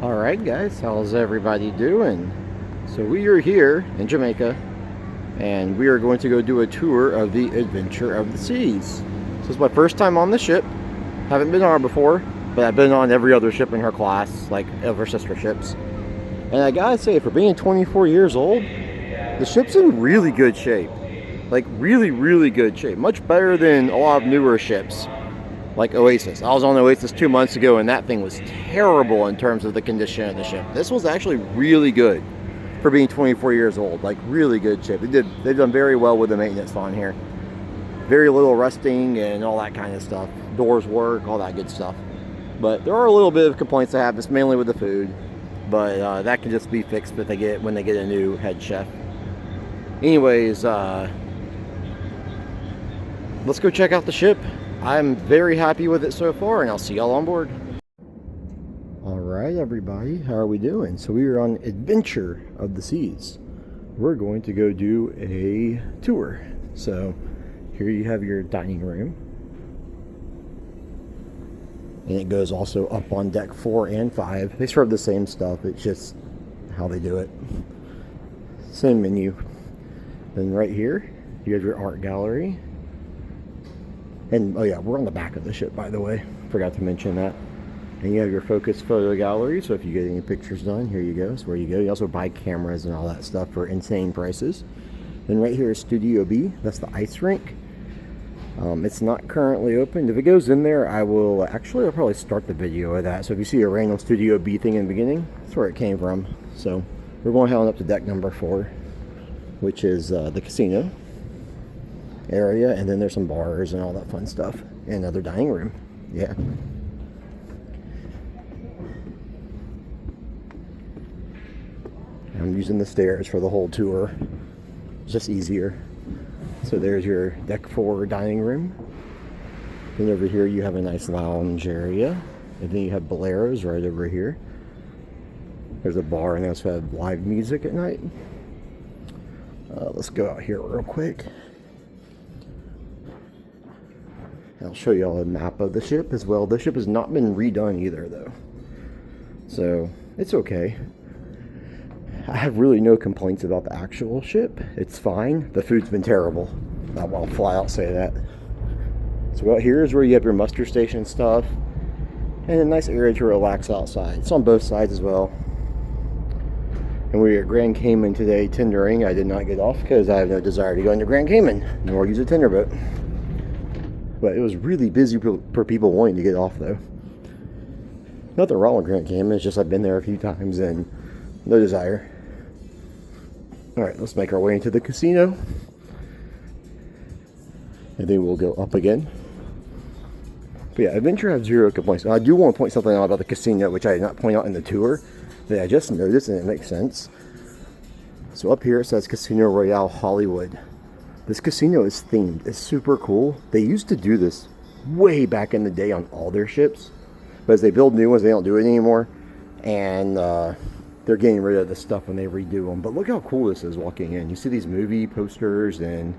Alright guys, how's everybody doing? So we are here in Jamaica and we are going to go do a tour of the Adventure of the Seas. This is my first time on the ship. Haven't been on it before, but I've been on every other ship in her class, like of her sister ships. And I gotta say, for being 24 years old, the ship's in really good shape. Like really good shape. Much better than a lot of newer ships. Like Oasis. I was on Oasis 2 months ago and that thing was terrible in terms of the condition of the ship. This was actually really good for being 24 years old. Like really good shape. They've done very well with the maintenance on here. Very little rusting and all that kind of stuff. Doors work, all that good stuff. But there are a little bit of complaints I have. It's mainly with the food, but that can just be fixed when they get a new head chef. Anyways, let's go check out the ship. I'm very happy with it so far, and I'll see y'all on board. Alright everybody, how are we doing? So we are on Adventure of the Seas. We're going to go do a tour. So here you have your dining room. And it goes also up on deck 4 and 5. They serve the same stuff, it's just how they do it. Same menu. Then right here, you have your art gallery. And, oh yeah, we're on the back of the ship, by the way. Forgot to mention that. And you have your focus photo gallery, so if you get any pictures done, here you go. That's where you go. You also buy cameras and all that stuff for insane prices. Then right here is Studio B. That's the ice rink. It's not currently open. If it goes in there, I'll probably start the video of that. So if you see a random Studio B thing in the beginning, that's where it came from. So we're going on up to deck number 4, which is the casino area, and then there's some bars and all that fun stuff, and another dining room. Yeah. I'm using the stairs for the whole tour. It's just easier. So there's your deck 4 dining room. Then over here you have a nice lounge area, and then you have boleros right over here. There's a bar, and they also have live music at night. Let's go out here real quick. I'll show you all a map of the ship as well. The ship has not been redone either, though. So, it's okay. I have really no complaints about the actual ship. It's fine. The food's been terrible. I'll flat out say that. So out here is where you have your muster station stuff. And a nice area to relax outside. It's on both sides as well. And we're at Grand Cayman today tendering. I did not get off because I have no desire to go into Grand Cayman, nor use a tender boat. But it was really busy for people wanting to get off, though. Nothing wrong with Grand Cayman, it's just I've been there a few times and no desire. Alright, let's make our way into the casino. And then we'll go up again. But yeah, Adventure have zero complaints. I do want to point something out about the casino, which I did not point out in the tour, that I just noticed, and it makes sense. So up here it says Casino Royale Hollywood. This casino is themed. It's super cool. They used to do this way back in the day on all their ships. But as they build new ones, they don't do it anymore. And they're getting rid of this stuff when they redo them. But look how cool this is walking in. You see these movie posters and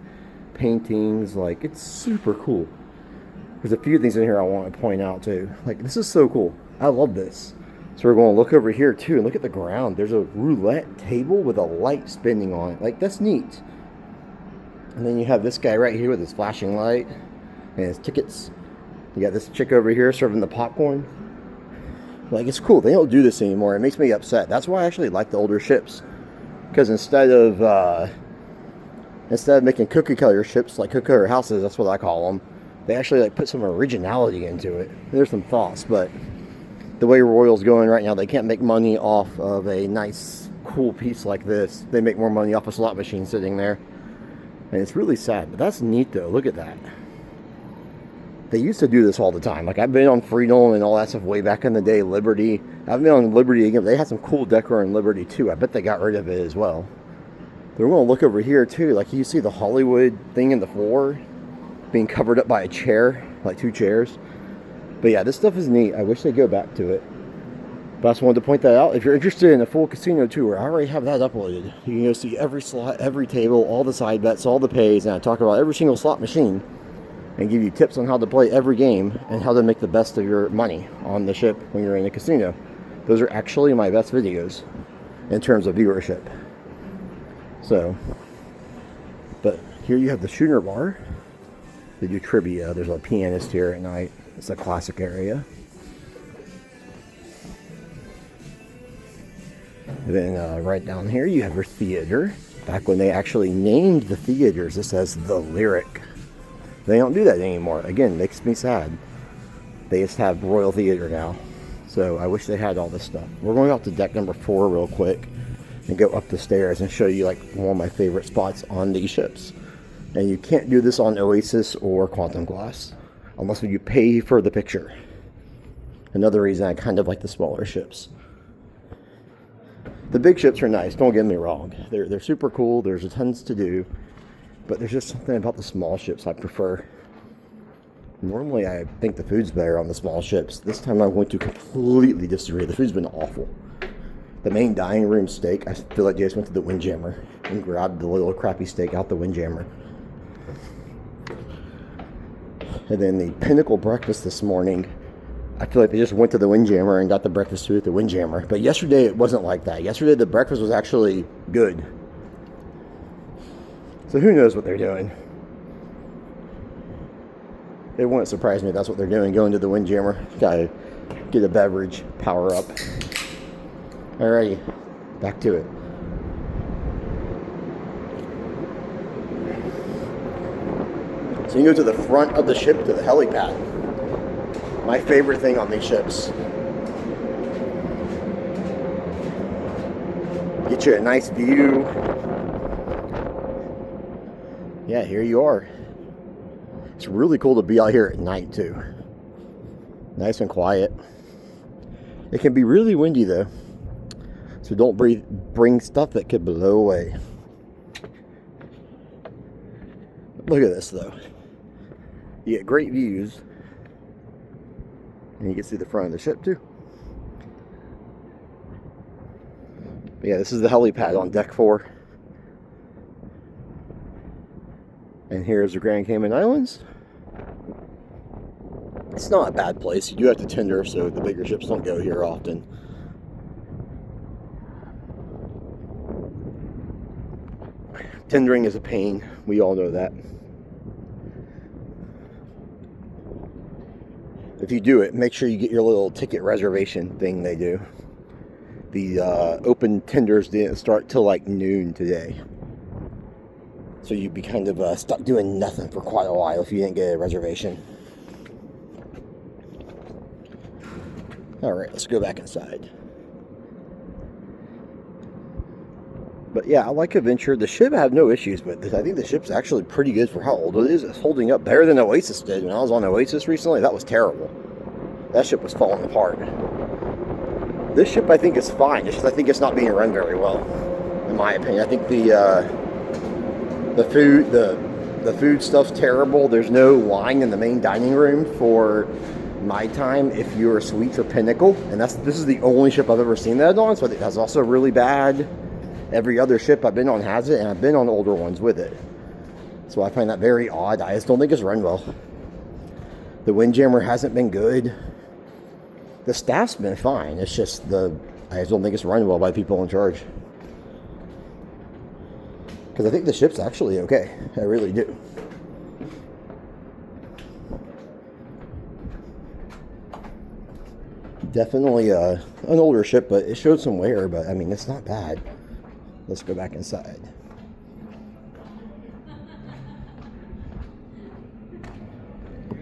paintings. Like, it's super cool. There's a few things in here I want to point out too. Like, this is so cool. I love this. So we're going to look over here too and look at the ground. There's a roulette table with a light spinning on it. Like, that's neat. And then you have this guy right here with his flashing light and his tickets. You got this chick over here serving the popcorn. Like, it's cool. They don't do this anymore. It makes me upset. That's why I actually like the older ships. Because instead of making cookie cutter ships, like cookie cutter houses, that's what I call them, they actually like put some originality into it. There's some thoughts, but the way Royal's going right now, they can't make money off of a nice, cool piece like this. They make more money off a slot machine sitting there. And it's really sad, but that's neat though. Look at that. They used to do this all the time. Like, I've been on Freedom and all that stuff way back in the day. Liberty. I've been on Liberty again. They had some cool decor in Liberty too. I bet they got rid of it as well. We're going to look over here too. Like, you see the Hollywood thing in the floor being covered up by a chair, like 2 chairs. But yeah, this stuff is neat. I wish they'd go back to it. But I just wanted to point that out. If you're interested in a full casino tour, I already have that uploaded. You can go see every slot, every table, all the side bets, all the pays, and I talk about every single slot machine and give you tips on how to play every game and how to make the best of your money on the ship when you're in a casino. Those are actually my best videos in terms of viewership. So, but here you have the Schooner Bar. They do trivia. There's a pianist here at night. It's a classic area. And then right down here you have your theater. Back when they actually named the theaters, it says the Lyric. They don't do that anymore. Again, makes me sad. They just have Royal Theater now. So I wish they had all this stuff. We're going up to deck number 4 real quick and go up the stairs and show you like one of my favorite spots on these ships. And you can't do this on Oasis or Quantum Glass unless you pay for the picture. Another reason I kind of like the smaller ships. The big ships are nice, don't get me wrong. They're super cool, there's tons to do. But there's just something about the small ships I prefer. Normally I think the food's better on the small ships. This time I'm going to completely disagree. The food's been awful. The main dining room steak, I feel like they just went to the Windjammer and grabbed the little crappy steak out the Windjammer. And then the Pinnacle breakfast this morning, I feel like they just went to the Windjammer and got the breakfast food at the Windjammer. But yesterday it wasn't like that. Yesterday the breakfast was actually good. So who knows what they're doing. It wouldn't surprise me if that's what they're doing, going to the Windjammer. Gotta get a beverage, power up. Alrighty, back to it. So you go to the front of the ship to the helipad. My favorite thing on these ships. Get you a nice view. Yeah, here you are. It's really cool to be out here at night too. Nice and quiet. It can be really windy though. So don't bring stuff that could blow away. Look at this though. You get great views. And you can see the front of the ship too. But yeah, this is the helipad on deck 4. And here's the Grand Cayman Islands. It's not a bad place. You do have to tender, so the bigger ships don't go here often. Tendering is a pain. We all know that. If you do it, make sure you get your little ticket reservation thing they do. The open tenders didn't start till like noon today. So you'd be kind of stuck doing nothing for quite a while if you didn't get a reservation. Alright, let's go back inside. But yeah, I like Adventure. The ship I have no issues with. I think the ship's actually pretty good for how old it is. It's holding up better than Oasis did. When I was on Oasis recently, that was terrible. That ship was falling apart. This ship I think is fine. It's just I think it's not being run very well, in my opinion. I think the food stuff's terrible. There's no line in the main dining room for my time if you're a Suites or Pinnacle, and this is the only ship I've ever seen that on, so I think that's also really bad. Every other ship I've been on has it, and I've been on older ones with it. So I find that very odd. I just don't think it's run well. The Windjammer hasn't been good. The staff's been fine. It's just I just don't think it's run well by people in charge. Because I think the ship's actually okay. I really do. Definitely an older ship, but it showed some wear, but I mean, it's not bad. Let's go back inside.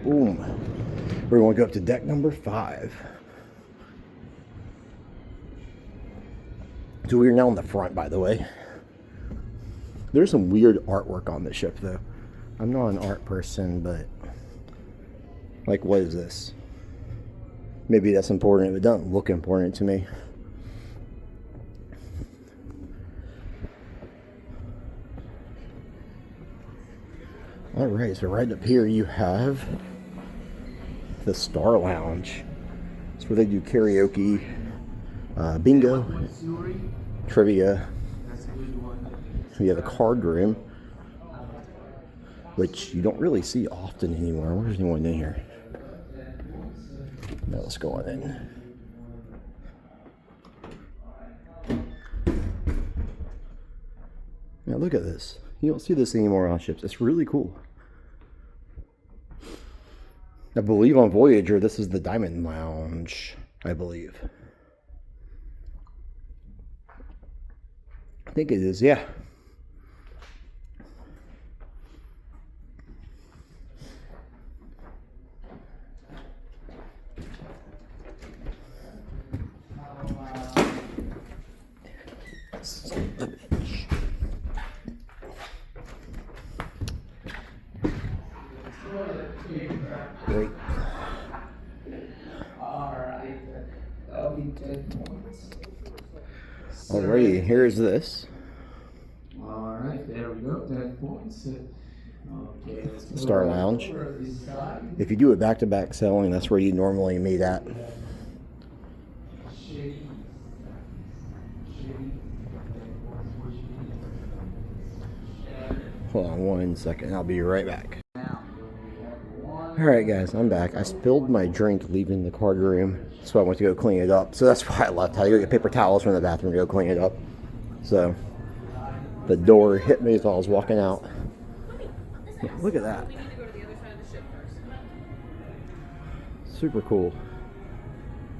Boom. We're going to go up to deck number 5. So we're now on the front, by the way. There's some weird artwork on the ship, though. I'm not an art person, but like, what is this? Maybe that's important, but it doesn't look important to me. Alright, so right up here you have the Star Lounge. It's where they do karaoke, bingo, trivia. We have a card room, which you don't really see often anymore. I wonder if there's anyone in here. No, let's go on in. look at this. You don't see this anymore on ships. It's really cool. I believe on Voyager, this is the Diamond Lounge, I believe. I think it is, yeah. Great. Alright, that'll be 10 points. Alrighty, here's this. Alright, there we go, 10 points. Okay, let's Star Lounge. If you do a back-to-back selling, that's where you normally meet at. Hold on 1 second, I'll be right back. Alright guys, I'm back. I spilled my drink leaving the card room, so I went to go clean it up. So that's why I left. I had to go get paper towels from the bathroom to go clean it up. So the door hit me as I was walking out. Yeah, look at that. Super cool.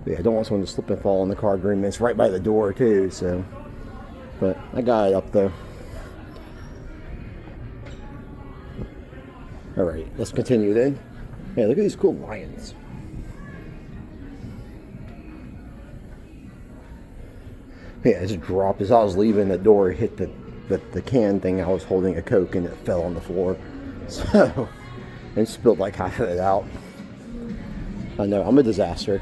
But yeah, I don't want someone to slip and fall in the card room. It's right by the door too, so. But I got it up there. Alright, let's continue then. Hey, look at these cool lions. Yeah, I just dropped as I was leaving the door, hit the can thing. I was holding a Coke and it fell on the floor. So, and spilled like half of it out. I know, I'm a disaster.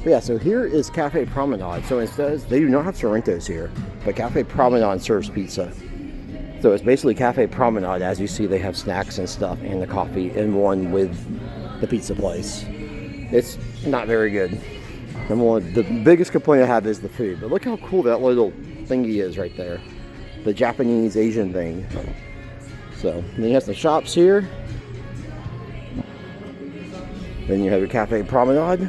But yeah, so here is Cafe Promenade. So it says they do not have Sorrentos here, but Cafe Promenade serves pizza. So it's basically Cafe Promenade. As you see, they have snacks and stuff and the coffee in one with the pizza place. It's not very good. Number one, the biggest complaint I have is the food. But look how cool that little thingy is right there. The Japanese Asian thing. So, then you have some shops here. Then you have your Cafe Promenade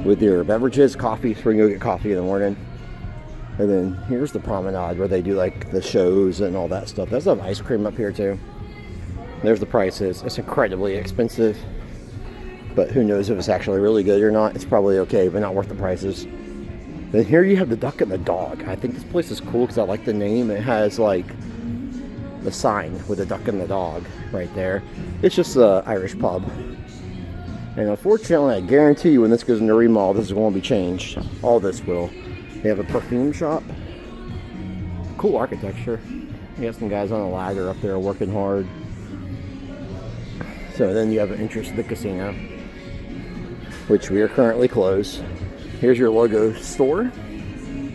with your beverages, coffee, so we can go get coffee in the morning. And then here's the Promenade where they do like the shows and all that stuff. There's some ice cream up here too. There's the prices. It's incredibly expensive, but who knows if it's actually really good or not. It's probably okay, but not worth the prices. Then here you have the Duck and the Dog. I think this place is cool because I like the name. It has like the sign with the duck and the dog right there. It's just an Irish pub. And unfortunately, I guarantee you when this goes into remodel, this is going to be changed. All this will. They have a perfume shop. Cool architecture. You got some guys on a ladder up there working hard. So then you have an entrance to the casino, which we are currently closed. Here's your logo store.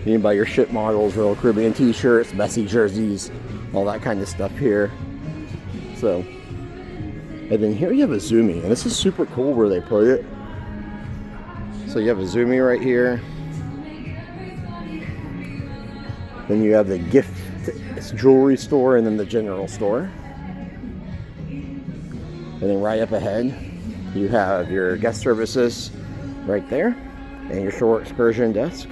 You can buy your ship models, Royal Caribbean t-shirts, Messi jerseys, all that kind of stuff here. So, and then here you have a Zoomy, and this is super cool where they put it. So you have a Zoomy right here. Then you have the gift jewelry store and then the general store. And then right up ahead, you have your guest services right there and your shore excursion desk,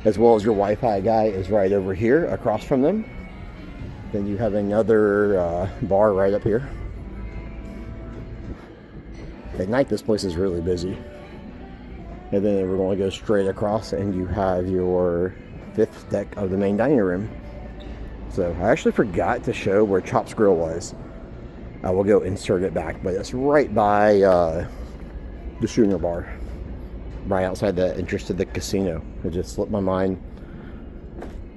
as well as your Wi-Fi guy is right over here across from them. Then you have another bar right up here. At night, this place is really busy. And then we're going to go straight across and you have your 5th deck of the main dining room. So I actually forgot to show where Chop's Grill was. I will go insert it back, but it's right by the Schooner Bar, right outside the entrance to the casino. It just slipped my mind.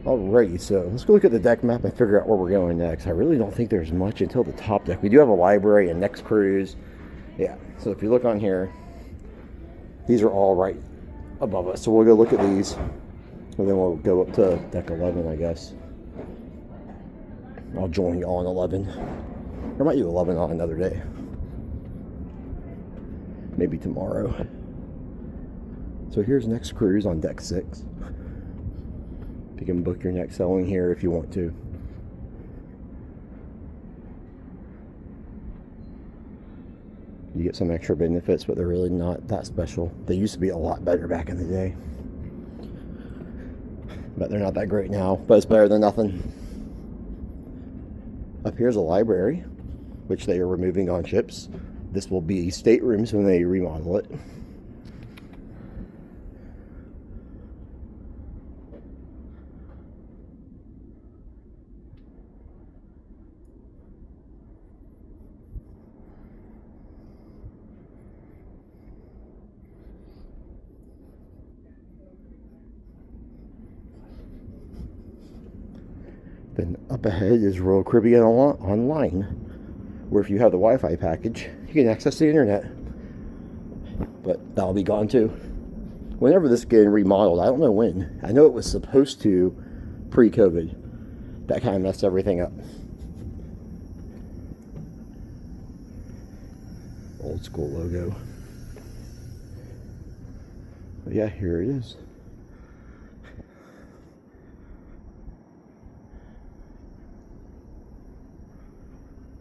Alrighty, so let's go look at the deck map and figure out where we're going next. I really don't think there's much until the top deck. We do have a library and next cruise. Yeah, so if you look on here, these are all right above us. So we'll go look at these, and then we'll go up to deck 11, I guess. I'll join you all on 11. Or might do 11 on another day. Maybe tomorrow. So here's next cruise on deck 6. You can book your next sailing here if you want to. You get some extra benefits, but they're really not that special. They used to be a lot better back in the day. But they're not that great now, but it's better than nothing. Up here's a library, which they are removing on ships. This will be staterooms when they remodel it. Then up ahead is Royal Caribbean Online, where if you have the Wi-Fi package, you can access the internet. But that'll be gone too. Whenever this getting remodeled, I don't know when. I know it was supposed to pre-COVID. That kind of messed everything up. Old school logo. But yeah, here it is.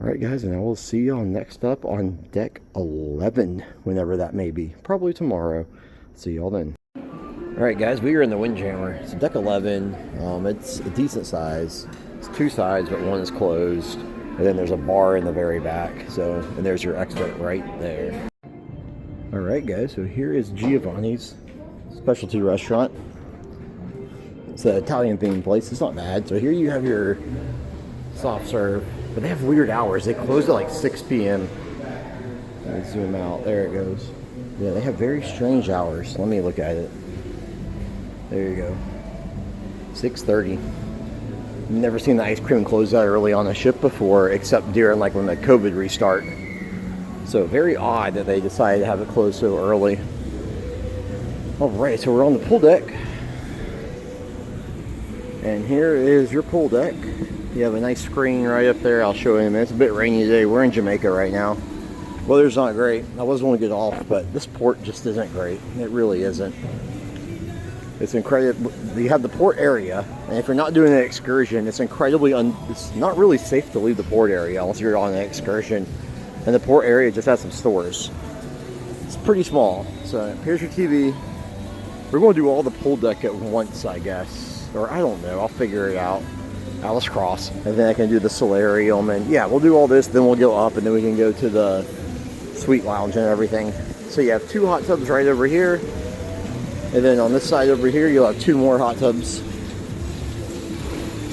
Alright guys, and I will see y'all next up on deck 11, whenever that may be. Probably tomorrow. See y'all then. Alright guys, we are in the Windjammer. It's deck 11. It's a decent size. It's two sides, but one is closed. And then there's a bar in the very back. So, and there's your exit right there. Alright guys, so here is Giovanni's specialty restaurant. It's an Italian themed place. It's not bad. So here you have your soft serve. But they have weird hours. They close at like 6 p.m. Let me zoom out. There it goes. Yeah, they have very strange hours. Let me look at it. There you go. 6:30. Never seen the ice cream close that early on a ship before, except during like when the COVID restart. So very odd that they decided to have it closed so early. Alright, so we're on the pool deck. And here is your pool deck. You have a nice screen right up there. I'll show you in a minute. It's a bit rainy today. We're in Jamaica right now. Weather's not great. I was going to get off, but this port just isn't great. It really isn't. It's incredible. You have the port area, and if you're not doing an excursion, it's incredibly it's not really safe to leave the port area unless you're on an excursion. And the port area just has some stores. It's pretty small. So here's your TV. We're going to do all the pool deck at once, I guess. Or I don't know. I'll figure it out. Alice Cross, and then I can do the solarium, and yeah, we'll do all this, then we'll go up, and then we can go to the suite lounge and everything. So you have two hot tubs right over here, and then on this side over here you'll have two more hot tubs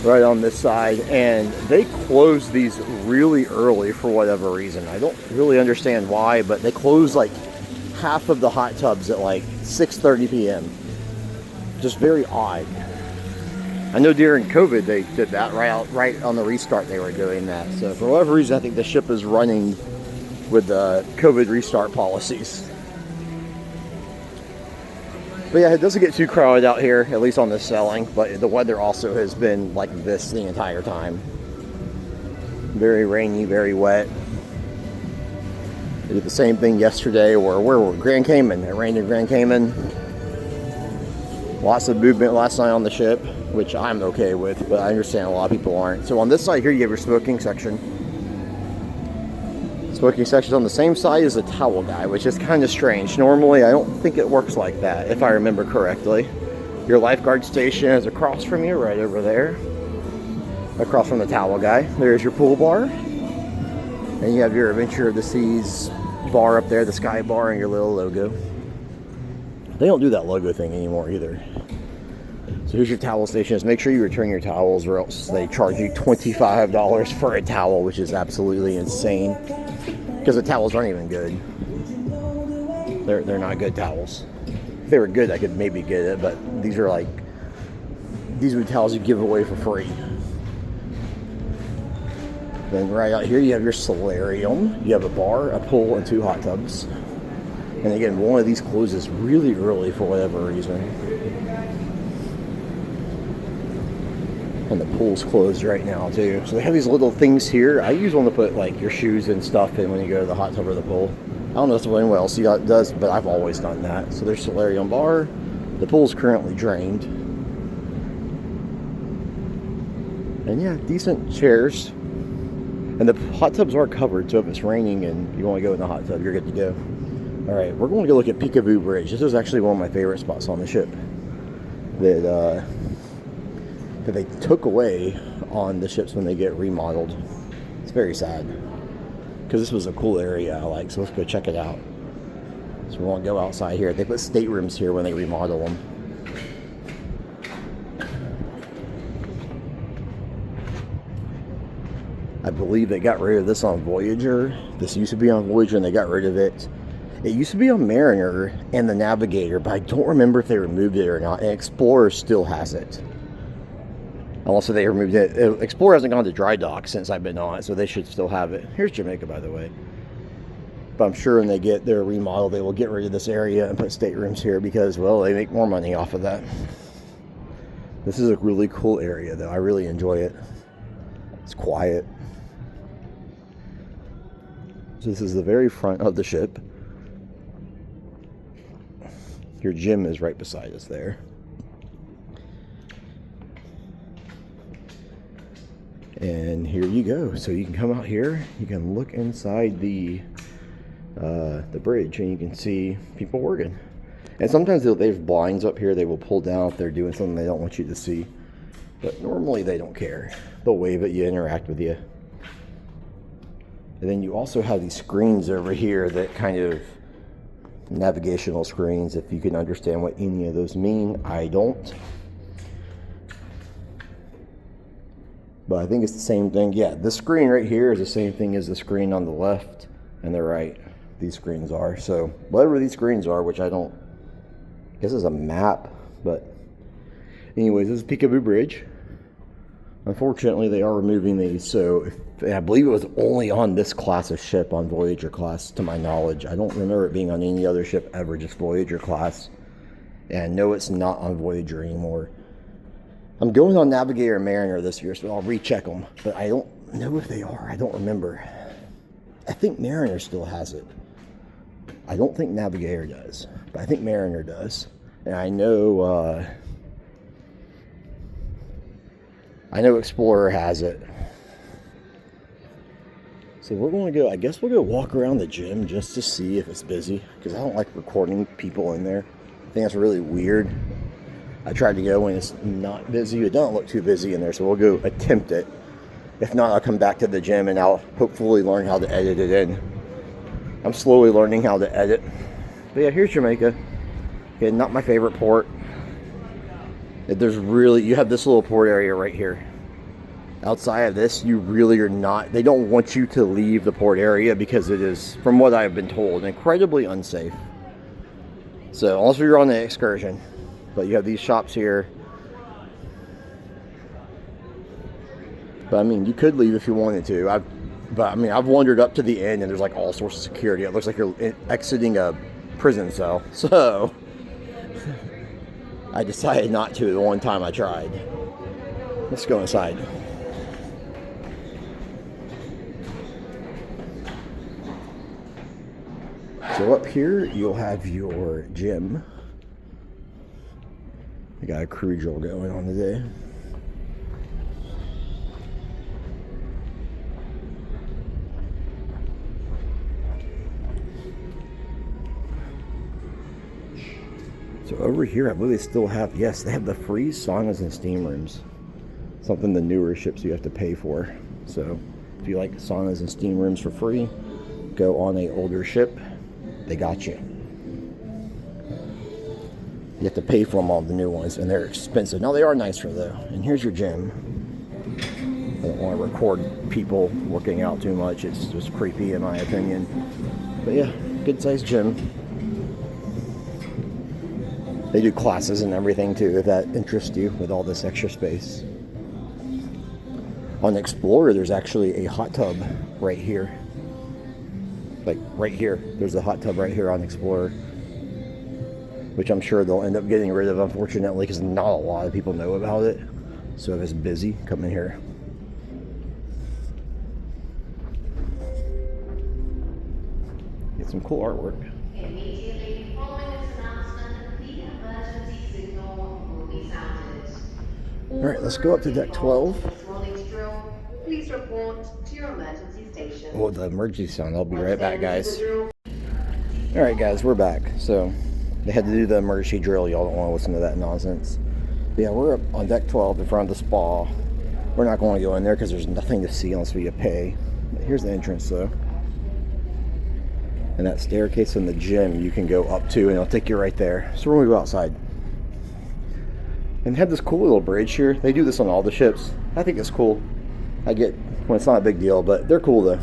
right on this side. And they close these really early for whatever reason. I don't really understand why, but they close like half of the hot tubs at like 6:30 p.m. Just very odd. I know during COVID they did that right on the restart. They were doing that. So for whatever reason, I think the ship is running with the COVID restart policies. But yeah, it doesn't get too crowded out here, at least on this sailing. But the weather also has been like this the entire time. Very rainy, very wet. We did the same thing yesterday, or where were we? Grand Cayman. It rained in Grand Cayman. Lots of movement last night on the ship, which I'm okay with, but I understand a lot of people aren't. So on this side here, you have your smoking section. Smoking section's on the same side as the towel guy, which is kind of strange. Normally, I don't think it works like that, if I remember correctly. Your lifeguard station is across from you, right over there. Across from the towel guy. There's your pool bar. And you have your Adventure of the Seas bar up there, the sky bar, and your little logo. They don't do that logo thing anymore either. So here's your towel stations. Make sure you return your towels, or else they charge you $25 for a towel, which is absolutely insane. Because the towels aren't even good. They're not good towels. If they were good, I could maybe get it, but these are like, these are towels you give away for free. Then right out here you have your solarium. You have a bar, a pool, and two hot tubs. And again, one of these closes really early for whatever reason. And the pool's closed right now too. So they have these little things here. I use one to put like your shoes and stuff in when you go to the hot tub or the pool. I don't know if anyone else does, but I've always done that. So there's solarium bar. The pool's currently drained. And yeah, decent chairs. And the hot tubs are covered, so if it's raining and you want to go in the hot tub, you're good to go. Alright, we're going to go look at Peekaboo Bridge. This is actually one of my favorite spots on the ship that they took away on the ships when they get remodeled. It's very sad because this was a cool area I like. So let's go check it out. So we won't go outside here. They put staterooms here when they remodel them. I believe they got rid of this on Voyager. This used to be on Voyager and they got rid of it. It used to be on Mariner and the Navigator, but I don't remember if they removed it or not. And Explorer still has it. Also, they removed it. Explorer hasn't gone to dry dock since I've been on it, so they should still have it. Here's Jamaica, by the way. But I'm sure when they get their remodel, they will get rid of this area and put staterooms here because, well, they make more money off of that. This is a really cool area, though. I really enjoy it. It's quiet. So this is the very front of the ship. Your gym is right beside us there. And here you go. So you can come out here, you can look inside the bridge and you can see people working. And sometimes they have blinds up here they will pull down if they're doing something they don't want you to see. But normally they don't care. They'll wave at you, interact with you. And then you also have these screens over here that kind of navigational screens, if you can understand what any of those mean. I don't. But I think it's the same thing. Yeah, this screen right here is the same thing as the screen on the left and the right. These screens are. So whatever these screens are, which I don't, I guess is a map. But anyways, this is Peekaboo Bridge. Unfortunately, they are removing these. So I believe it was only on this class of ship, on Voyager class, to my knowledge. I don't remember it being on any other ship ever, just Voyager class. And no, it's not on Voyager anymore. I'm going on Navigator and Mariner this year, so I'll recheck them. But I don't know if they are. I don't remember. I think Mariner still has it. I don't think Navigator does, but I think Mariner does. And I know Explorer has it. So we're going to go, I guess we'll go walk around the gym just to see if it's busy, because I don't like recording people in there. I think that's really weird. I tried to go when it's not busy. It don't look too busy in there, so we'll go attempt it. If not, I'll come back to the gym and I'll hopefully learn how to edit it in. I'm slowly learning how to edit. But yeah, here's Jamaica. Yeah, not my favorite port. There's really, you have this little port area right here. Outside of this, you really are not, they don't want you to leave the port area because it is, from what I've been told, incredibly unsafe. So, unless you're on the excursion. But you have these shops here. But I mean, you could leave if you wanted to. I've wandered up to the end and there's like all sorts of security. It looks like you're exiting a prison cell. So, I decided not to the one time I tried. Let's go inside. So up here, you'll have your gym. I got a crew drill going on today. So over here, I believe they still have, yes, they have the free saunas and steam rooms. Something the newer ships you have to pay for. So if you like saunas and steam rooms for free, go on a older ship. They got you. You have to pay for them, all the new ones, and they're expensive. Now they are nicer though. And here's your gym. I don't want to record people working out too much. It's just creepy in my opinion. But yeah, good sized gym. They do classes and everything too, if that interests you, with all this extra space. On Explorer, there's actually a hot tub right here. Like right here. There's a hot tub right here on Explorer, which I'm sure they'll end up getting rid of, unfortunately, because not a lot of people know about it. So if it's busy, come in here. Get some cool artwork. Immediately following this announcement, the emergency signal will be sounded. Alright, let's go up to deck 12. Rolling to drill. Please report to your emergency station. Oh, the emergency sound. I'll be right back, guys. Alright, guys, we're back. So, they had to do the emergency drill. Y'all don't want to listen to that nonsense. But yeah, we're up on deck 12 in front of the spa. We're not going to go in there because there's nothing to see unless we pay. Here's the entrance though. And that staircase in the gym you can go up to, and it'll take you right there. So we're gonna go outside. And have this cool little bridge here. They do this on all the ships. I think it's cool. I get when it's not a big deal, but they're cool though.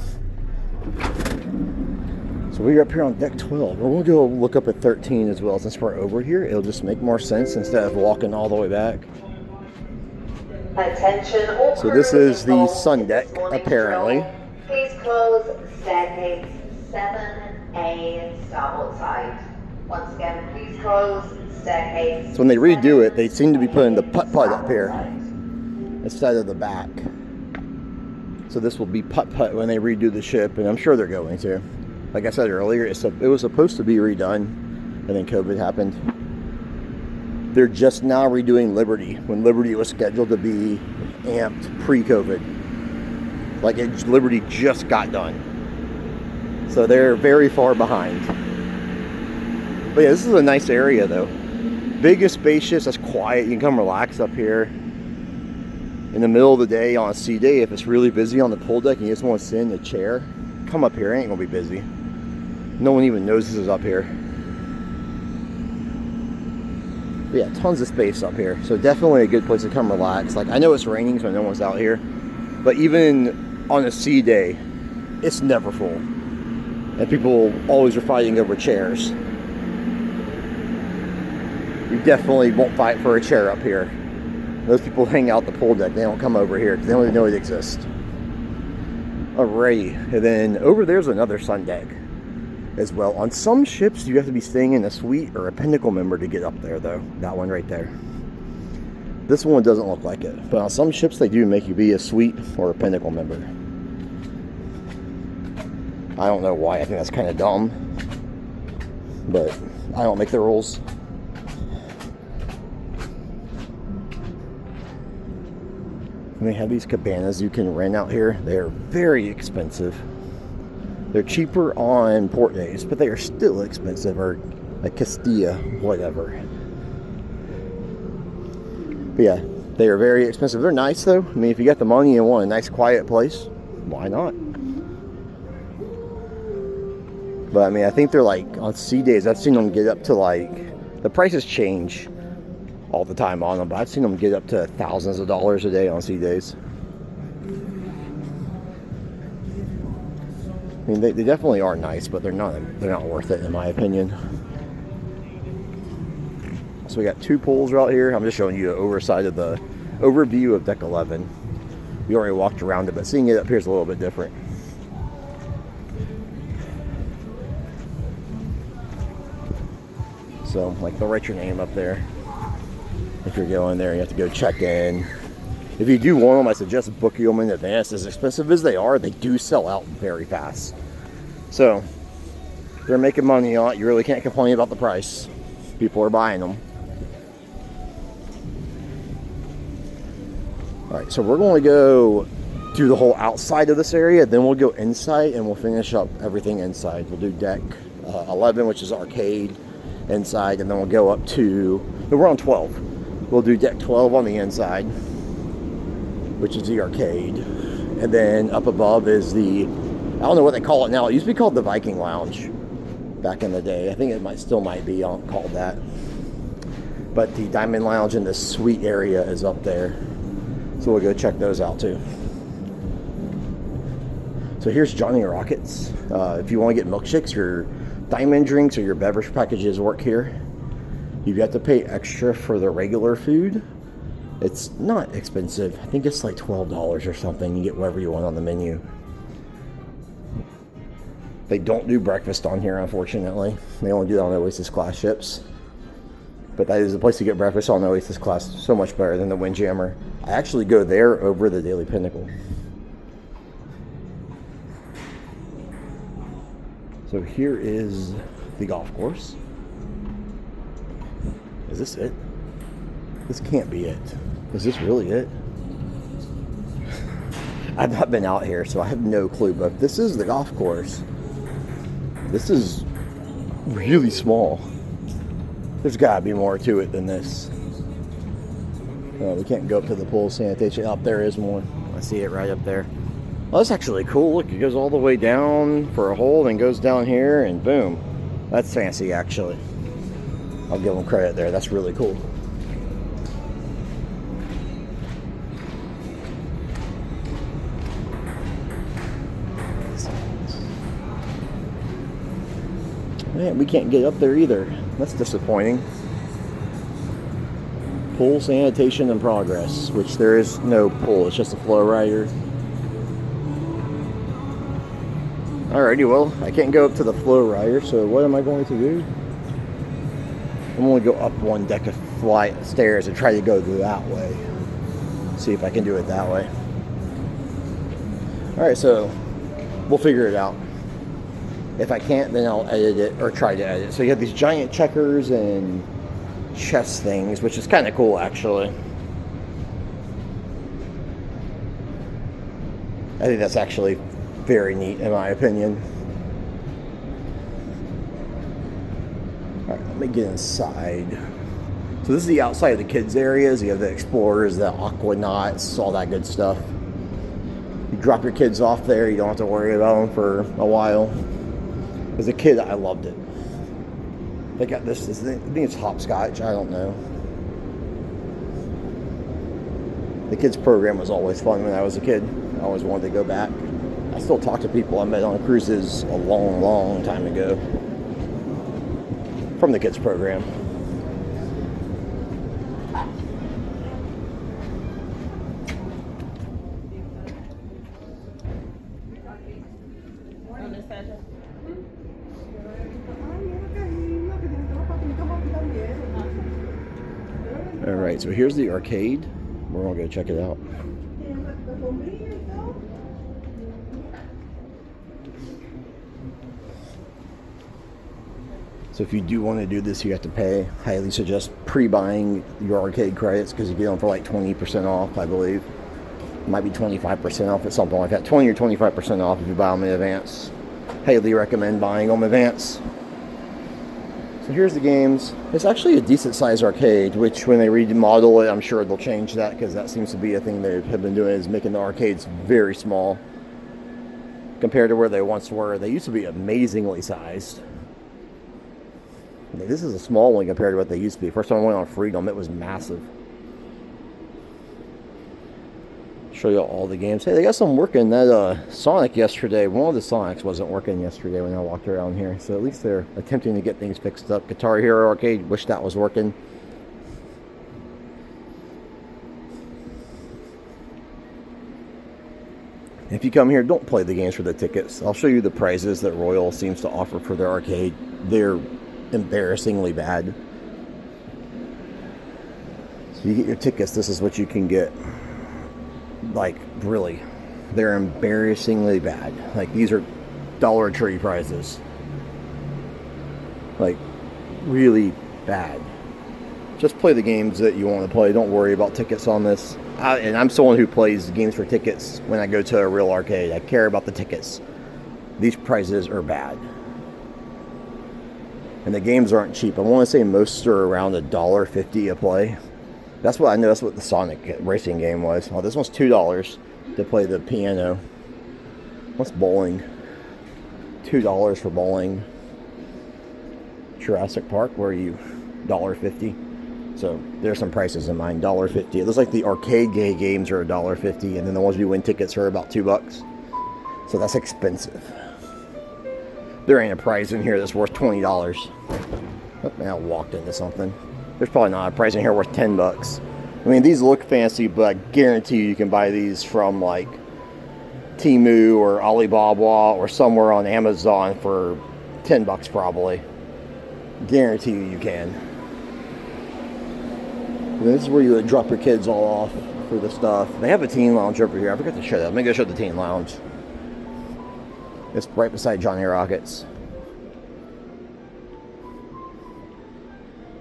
So we're up here on deck 12. We're gonna go look up at 13 as well. Since we're over here, it'll just make more sense instead of walking all the way back. Attention all So this crew is the involved sun in deck, this morning's apparently. drill. Please close staircase 7A starboard side. Once again, please close staircase. So when they redo it, they 7A seem to be putting the putt-putt up here starboard side. instead of the back. So this will be putt-putt when they redo the ship, and I'm sure they're going to. Like I said earlier, it was supposed to be redone, and then COVID happened. They're just now redoing Liberty, when Liberty was scheduled to be amped pre-COVID. Like Liberty just got done. So they're very far behind. But yeah, this is a nice area though. Big and spacious, it's quiet, you can come relax up here. In the middle of the day, on a sea day, if it's really busy on the pool deck and you just want to sit in a chair, come up here, it ain't gonna be busy. No one even knows this is up here. But yeah, tons of space up here. So definitely a good place to come relax. Like, I know it's raining, so no one's out here. But even on a sea day, it's never full. And people always are fighting over chairs. You definitely won't fight for a chair up here. Those people hang out the pool deck. They don't come over here because they don't even know it exists. Alrighty. And then over there's another sun deck as well. On some ships, you have to be staying in a suite or a Pinnacle member to get up there, though. That one right there. This one doesn't look like it. But on some ships, they do make you be a suite or a Pinnacle member. I don't know why. I think that's kind of dumb. But I don't make the rules. And they have these cabanas you can rent out here. They're very expensive. They're cheaper on port days, but they are still expensive, or a Castilla, whatever. But yeah, they are very expensive. They're nice though. I mean, if you got the money and want a nice quiet place, why not? But I mean, I think they're like, on sea days, I've seen them get up to like, the prices change all the time on them, but I've seen them get up to thousands of dollars a day on sea days. I mean, they definitely are nice, but they're not worth it in my opinion. So we got two pools right here. I'm just showing you an overview of deck 11. We already walked around it, but seeing it up here is a little bit different. So, like, they'll write your name up there. If you're going there, you have to go check in. If you do want them, I suggest booking them in advance. As expensive as they are, they do sell out very fast. So, they're making money on it. You really can't complain about the price. People are buying them. Alright, so we're going to go do the whole outside of this area. Then we'll go inside and we'll finish up everything inside. We'll do deck 11, which is arcade, inside. And then we'll go up to... No, we're on 12. We'll do deck 12 on the inside, which is the arcade. And then up above is the, I don't know what they call it now. It used to be called the Viking Lounge back in the day. I think it still might be called that. But the Diamond Lounge and the suite area is up there. So we'll go check those out too. So here's Johnny Rockets. If you want to get milkshakes, your diamond drinks, or your beverage packages work here. You have to pay extra for the regular food. It's not expensive. I think it's like $12 or something. You get whatever you want on the menu. They don't do breakfast on here, unfortunately. They only do that on Oasis class ships. But that is the place to get breakfast on Oasis class. So much better than the Windjammer. I actually go there over the Daily Pinnacle. So here is the golf course. Is this it? This can't be it. Is this really it? I've not been out here, so I have no clue, but if this is the golf course, this is really small. There's gotta be more to it than this. We can't go up to the pool sanitation. Up there is more. I see it right up there. Oh, that's actually cool. Look, it goes all the way down for a hole, then goes down here, and boom. That's fancy, actually. I'll give them credit there. That's really cool. Man, we can't get up there either. That's disappointing. Pool sanitation in progress, which there is no pool. It's just a flow rider. Alrighty, well, I can't go up to the flow rider, so what am I going to do? I'm going to go up one deck of flight of stairs and try to go that way. See if I can do it that way. Alright, so we'll figure it out. If I can't, then I'll edit it, or try to edit it. So you have these giant checkers and chess things, which is kind of cool, actually. I think that's actually very neat, in my opinion. Alright, let me get inside. So this is the outside of the kids' areas. You have the explorers, the aquanauts, all that good stuff. You drop your kids off there, you don't have to worry about them for a while. As a kid, I loved it. They got this, I think it's hopscotch, I don't know. The kids program was always fun when I was a kid. I always wanted to go back. I still talk to people I met on cruises a long, long time ago from the kids program. Alright, so here's the arcade. We're gonna go check it out. So if you do want to do this, you have to pay. Highly suggest pre-buying your arcade credits because you get them for like 20% off, I believe. Might be 25% off or something like that. 20 or 25% off if you buy them in advance. Highly recommend buying them in advance. So here's the games. It's actually a decent sized arcade, which when they remodel it, I'm sure they'll change that because that seems to be a thing they have been doing, is making the arcades very small compared to where they once were. They used to be amazingly sized. This is a small one compared to what they used to be. First time I went on Freedom, it was massive. Show you all the games. Hey, they got some working. That Sonic yesterday, one of the Sonics wasn't working yesterday when I walked around here. So at least they're attempting to get things fixed up. Guitar Hero Arcade, wish that was working. If you come here, don't play the games for the tickets. I'll show you the prizes that Royal seems to offer for their arcade. They're embarrassingly bad. So you get your tickets, this is what you can get. Like, really, they're embarrassingly bad. Like, these are Dollar Tree prizes. Like, really bad. Just play the games that you want to play. Don't worry about tickets on this. And I'm someone who plays games for tickets when I go to a real arcade. I care about the tickets. These prizes are bad. And the games aren't cheap. I want to say most are around $1.50 a play. That's what I know. That's what the Sonic racing game was. Oh, this one's $2 to play the piano. What's bowling? $2 for bowling. Jurassic Park, where are you? $1.50. So there's some prices in mine. $1.50. It looks like the arcade games are $1.50, and then the ones you win tickets are about $2. So that's expensive. There ain't a prize in here that's worth $20. Oh, man, I walked into something. There's probably not a price in here worth $10. I mean, these look fancy, but I guarantee you can buy these from like Temu or Alibaba or somewhere on Amazon for $10 probably. Guarantee you can. And this is where you would drop your kids all off for the stuff. They have a teen lounge over here. I forgot to show that. Let me go show the teen lounge. It's right beside Johnny Rockets.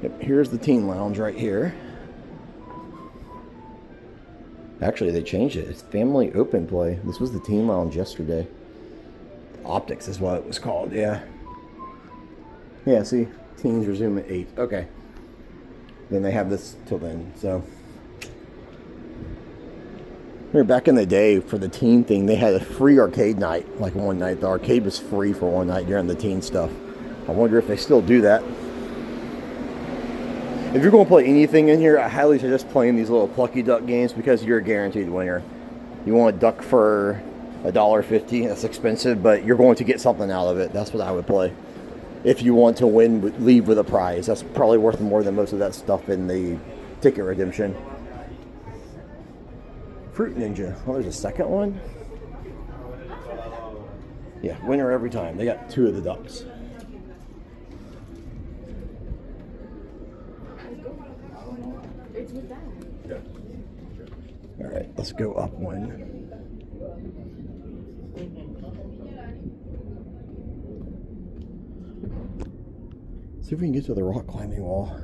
Yep, here's the teen lounge right here. Actually, they changed it. It's family open play. This was the teen lounge yesterday. Optics is what it was called, yeah. Yeah, see? Teens resume at 8. Okay. Then they have this till then, so. Remember back in the day for the teen thing, they had a free arcade night. Like one night, the arcade was free for one night during the teen stuff. I wonder if they still do that. If you're going to play anything in here, I highly suggest playing these little Plucky Duck games because you're a guaranteed winner. You want a duck for $1.50, that's expensive, but you're going to get something out of it. That's what I would play. If you want to win, leave with a prize. That's probably worth more than most of that stuff in the ticket redemption. Fruit Ninja. Oh, there's a second one? Yeah, winner every time. They got 2 of the ducks. Alright, let's go up one. See if we can get to the rock climbing wall.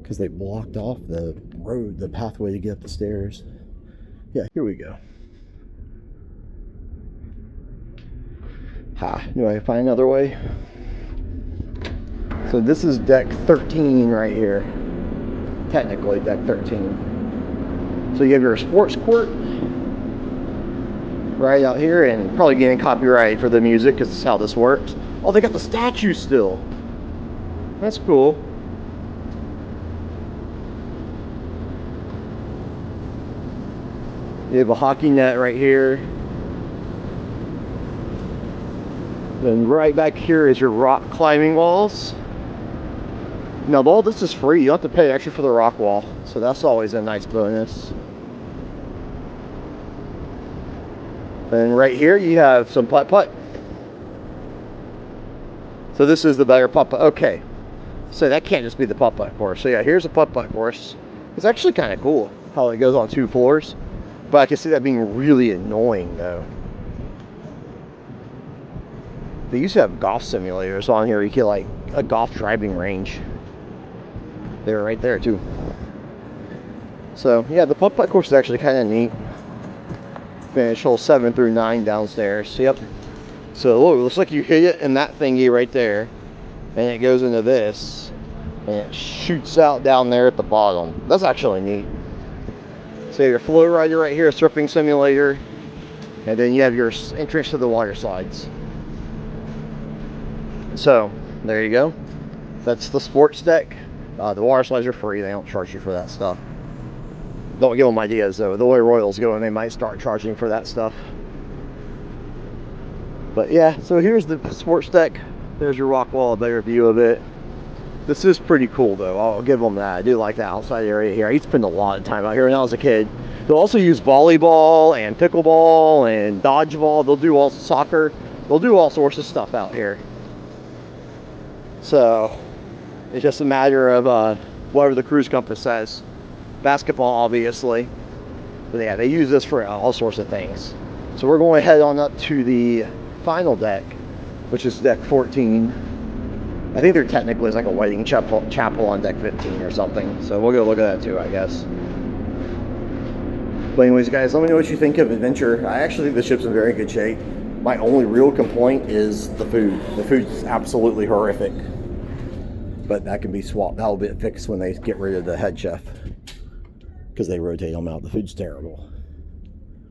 Because they blocked off the road, the pathway to get up the stairs. Yeah, here we go. Ha, do I find another way? So this is deck 13 right here. Technically deck 13. So you have your sports court right out here, and probably getting copyrighted for the music because that's how this works. Oh, they got the statue still. That's cool. You have a hockey net right here. Then right back here is your rock climbing walls. Now all this is free. You don't have to pay extra for the rock wall. So that's always a nice bonus. And right here you have some putt-putt. So this is the better putt-putt. Okay. So that can't just be the putt-putt course. So yeah, here's a putt-putt course. It's actually kind of cool how it goes on 2 floors. But I can see that being really annoying though. They used to have golf simulators on here. You get like a golf driving range. They're right there too. So yeah, the putt-putt course is actually kind of neat. Finish hole 7 through 9 downstairs. Yep. So look, it looks like you hit it in that thingy right there, and it goes into this, and it shoots out down there at the bottom. That's actually neat. So you have your flow rider right here, a surfing simulator, and then you have your entrance to the water slides. So there you go. That's the sports deck. The water slides are free. They don't charge you for that stuff. Don't give them ideas though. The way Royals go, and they might start charging for that stuff. But yeah, so here's the sports deck. There's your rock wall, a better view of it. This is pretty cool though, I'll give them that. I do like the outside area here. I used to spend a lot of time out here when I was a kid. They'll also use volleyball and pickleball and dodgeball. They'll do all soccer. They'll do all sorts of stuff out here. So it's just a matter of whatever the cruise compass says. Basketball, obviously. But yeah, they use this for all sorts of things. So we're going to head on up to the final deck, which is deck 14. I think there technically is like a wedding chapel on deck 15 or something. So we'll go look at that too, I guess. But anyways, guys, let me know what you think of Adventure. I actually think the ship's in very good shape. My only real complaint is the food. The food's absolutely horrific. But that can be swapped. That'll be fixed when they get rid of the head chef, because they rotate them out. The food's terrible.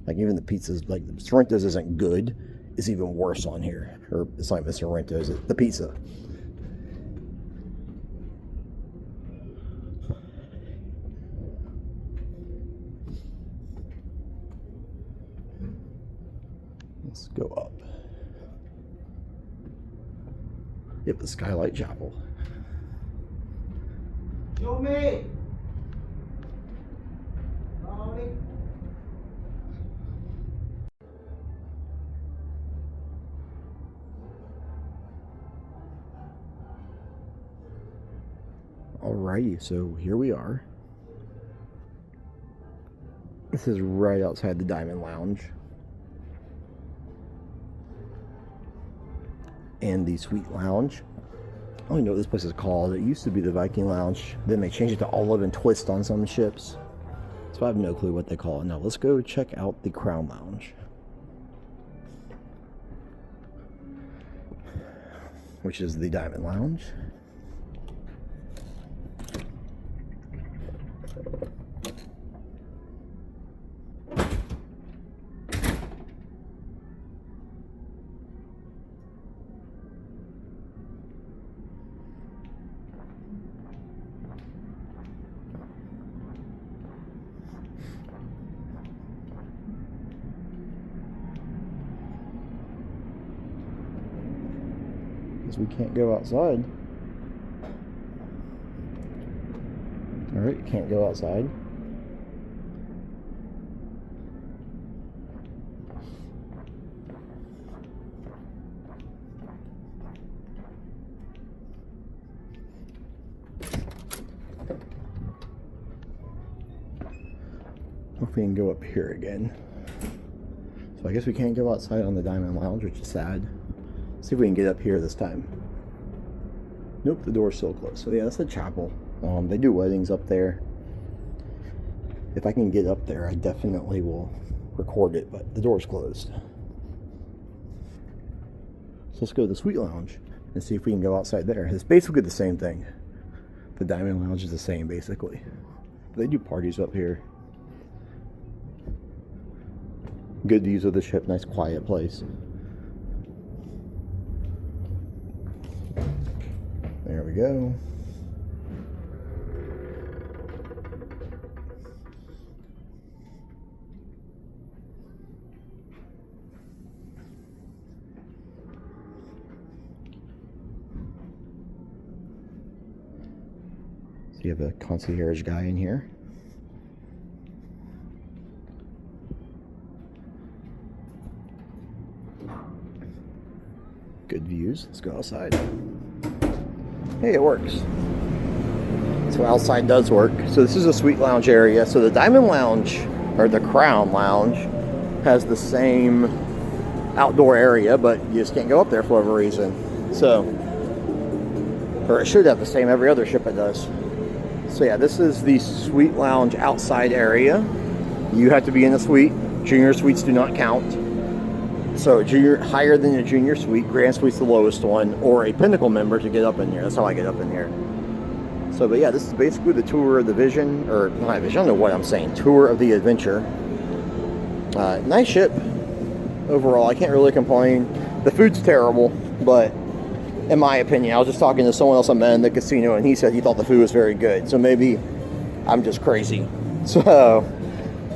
Like even the pizzas, like the Sorrento's isn't good. It's even worse on here. Or it's not even Sorrento's, the pizza. Let's go up. Yep, the Skylight Chapel. Show me. Alrighty, so here we are. This is right outside the Diamond Lounge. And the Suite Lounge. I don't even know what this place is called. It used to be the Viking Lounge. Then they changed it to Olive and Twist on some ships. So I have no clue what they call it. Now let's go check out the Crown Lounge, which is the Diamond Lounge. we can't go outside. Alright, can't go outside. If we can go up here again. So I guess we can't go outside on the Diamond Lounge, which is sad. See if we can get up here this time. Nope, the door's still closed. So yeah, that's the chapel. They do weddings up there. If I can get up there, I definitely will record it, but the door's closed. So let's go to the Suite Lounge and see if we can go outside there. It's basically the same thing. The Diamond Lounge is the same, basically. They do parties up here. Good views of the ship, nice quiet place. There we go. So you have a concierge guy in here. Good views. Let's go outside. Hey, it works. So outside does work. So this is a Suite Lounge area. So the Diamond Lounge, or the Crown Lounge, has the same outdoor area, but you just can't go up there for whatever reason. So, or it should have the same every other ship it does. So yeah, this is the Suite Lounge outside area. You have to be in a suite. Junior suites do not count. So junior, higher than a junior suite, Grand Suite's the lowest one, or a Pinnacle member to get up in here. That's how I get up in here. So, but yeah, this is basically the tour of the Vision, or not Vision, I don't know what I'm saying, tour of the Adventure. Nice ship overall. I can't really complain. The food's terrible, but in my opinion, I was just talking to someone else I met in the casino, and he said he thought the food was very good. So maybe I'm just crazy. So,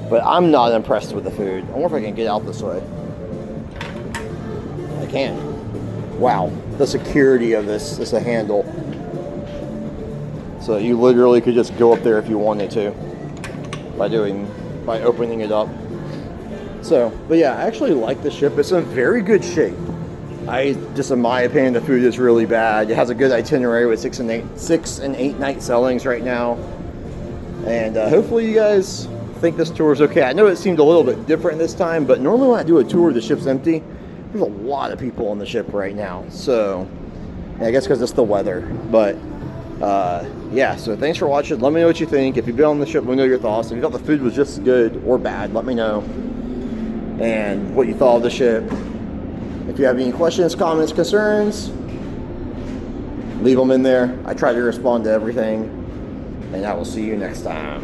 but I'm not impressed with the food. I wonder if I can get out this way. I can. Wow, the security of this is a handle. So you literally could just go up there if you wanted to by opening it up. So, but yeah, I actually like the ship. It's in very good shape. In my opinion, the food is really bad. It has a good itinerary with 6 and 8 night sailings right now. And hopefully you guys think this tour is okay. I know it seemed a little bit different this time, but normally when I do a tour, the ship's empty. There's a lot of people on the ship right now. So, yeah, I guess because it's the weather. But, yeah, so thanks for watching. Let me know what you think. If you've been on the ship, let me know your thoughts. If you thought the food was just good or bad, let me know. And what you thought of the ship. If you have any questions, comments, concerns, leave them in there. I try to respond to everything. And I will see you next time.